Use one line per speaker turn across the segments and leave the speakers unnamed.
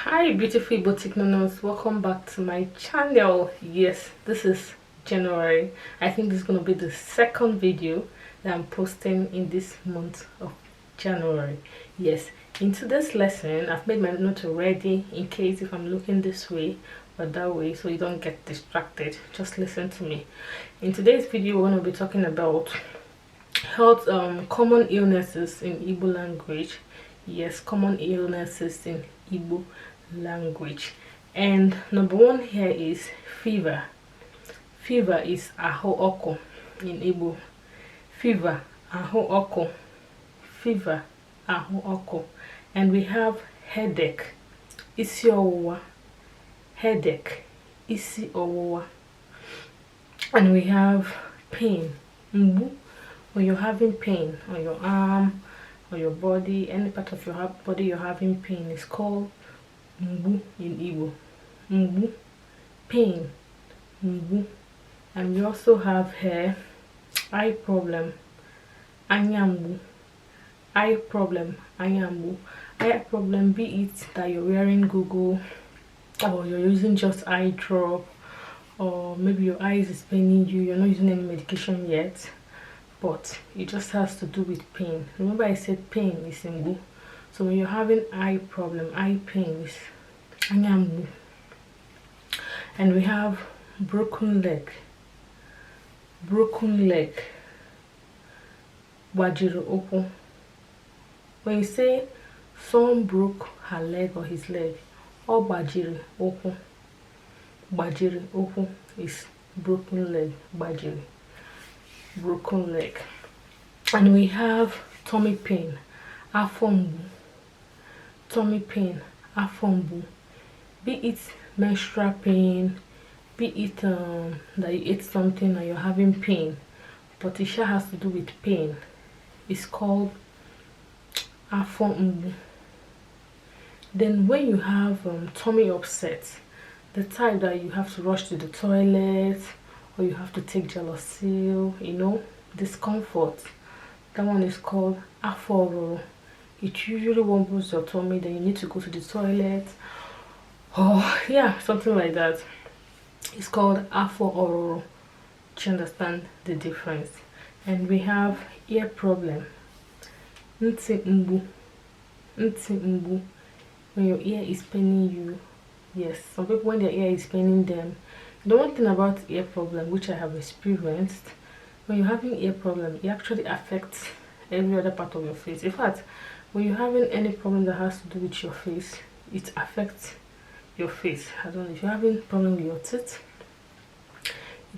Hi beautiful igboticnonos, welcome back to my channel. Yes, this is January. I think this is going to be the second video that I'm posting in this month of January. Yes, in today's lesson I've made my note already in case if I'm looking this way or that way, so you don't get distracted. Just listen to me. In today's video we're going to be talking about health common illnesses in Igbo language. Yes, common illnesses in Igbo language. And number one here is fever. Fever is aho oko in Igbo. Fever, aho oko. Fever, aho oko. And we have headache, isi owuwa. Headache, isi owuwa. And we have pain, mbu. When you're having pain on your arm or your body, any part of your body you're having pain, is called mbu in Igbo. Mbu, pain, mbu. And we also have hair, eye problem, anyambu. Eye problem, anyambu. Eye problem, be it that you're wearing Google or you're using just eye drop, or maybe your eyes is paining you, you're not using any medication yet, but it just has to do with pain. Remember I said pain is mbu. So when you're having eye problem, eye pain is anyambu. And we have broken leg. Broken leg, wajiri oku. When you say someone broke her leg or his leg, or bajiri oku. Bajiri oku is broken leg, bajiri. Broken leg. And we have tummy pain, afombu. Tummy pain, afombu. Be it menstrual pain, be it that you ate something and you're having pain, but it sure has to do with pain. It's called afombu. Then when you have tummy upset, the type that you have to rush to the toilet, or you have to take Gelosil, you know, discomfort, that one is called aforo. It usually wobbles your tummy, then you need to go to the toilet, or yeah, something like that. It's called aforo. Do you understand the difference? And we have ear problem, nti mbu. Nti mbu. When your ear is paining you. Yes, some people when their ear is paining them. The one thing about ear problem, which I have experienced, when you're having ear problem, it actually affects every other part of your face. In fact, when you're having any problem that has to do with your face, it affects your face. I don't know, if you're having problem with your teeth,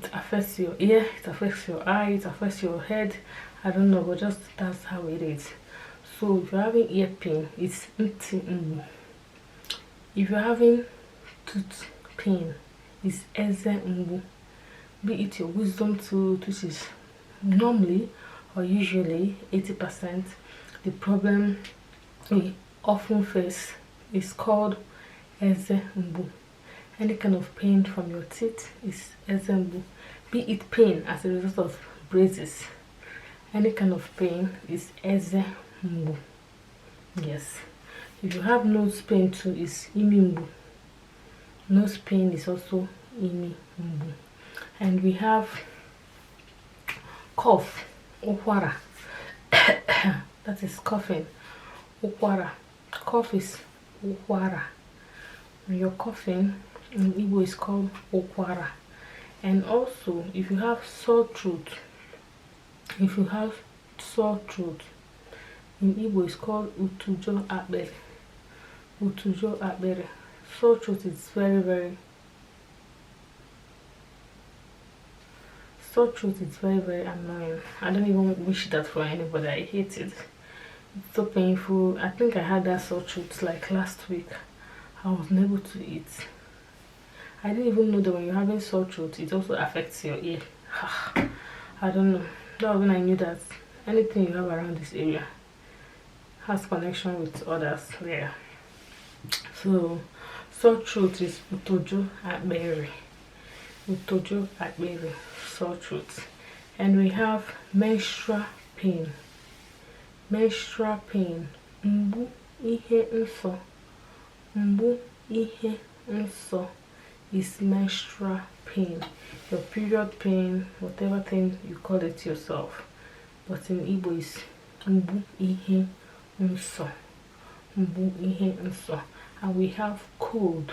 it affects your ear, it affects your eye, it affects your head. I don't know, but just that's how it is. So if you're having ear pain, it's nti mbu. If you're having tooth pain, is eze mbu. Be it your wisdom tooth, which is normally or usually 80% the problem we often face, is called eze mbu. Any kind of pain from your teeth is eze mbu. Be it pain as a result of braces, any kind of pain is eze mbu. Yes. If you have nose pain too, is imi mbu. Nose pain is also imi mbu. And we have cough, ukwara. That is coughing, ukwara. Cough is ukwara. When you're coughing, in Igbo is called ukwara. And also, if you have sore throat, in Igbo is called utujo akbere. Utujo akbere. Sore throat is very annoying. I don't even wish that for anybody. I hate it. It's so painful. I think I had that sore throat like last week. I wasn't able to eat. I didn't even know that when you're having sore throat, it also affects your ear. I don't know. That was when I knew that anything you have around this area has connection with others there. So sore throat is utojo akbere. Utojo akbere, sore throat. And we have menstrual pain. Menstrual pain, mbu ihe nsọ. Mbu Ihe nsọ is menstrual pain, your period pain, whatever thing you call it yourself. But in Igbo is mbu ihe nsọ. Mbu ihe nsọ. And we have cold.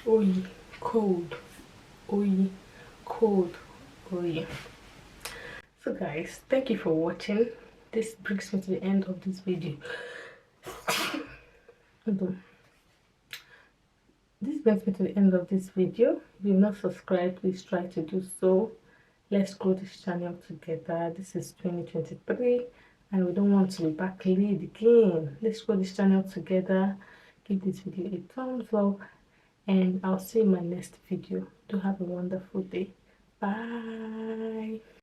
Oyi, cold. Oyi, cold. Oyi. So guys, thank you for watching. This brings me to the end of this video. This brings me to the end of this video. If you've not subscribed, please try to do so. Let's grow this channel together. This is 2023 and we don't want to be back late again. Let's grow this channel together. Give this video a thumbs up and I'll see you in my next video. Do have a wonderful day. Bye.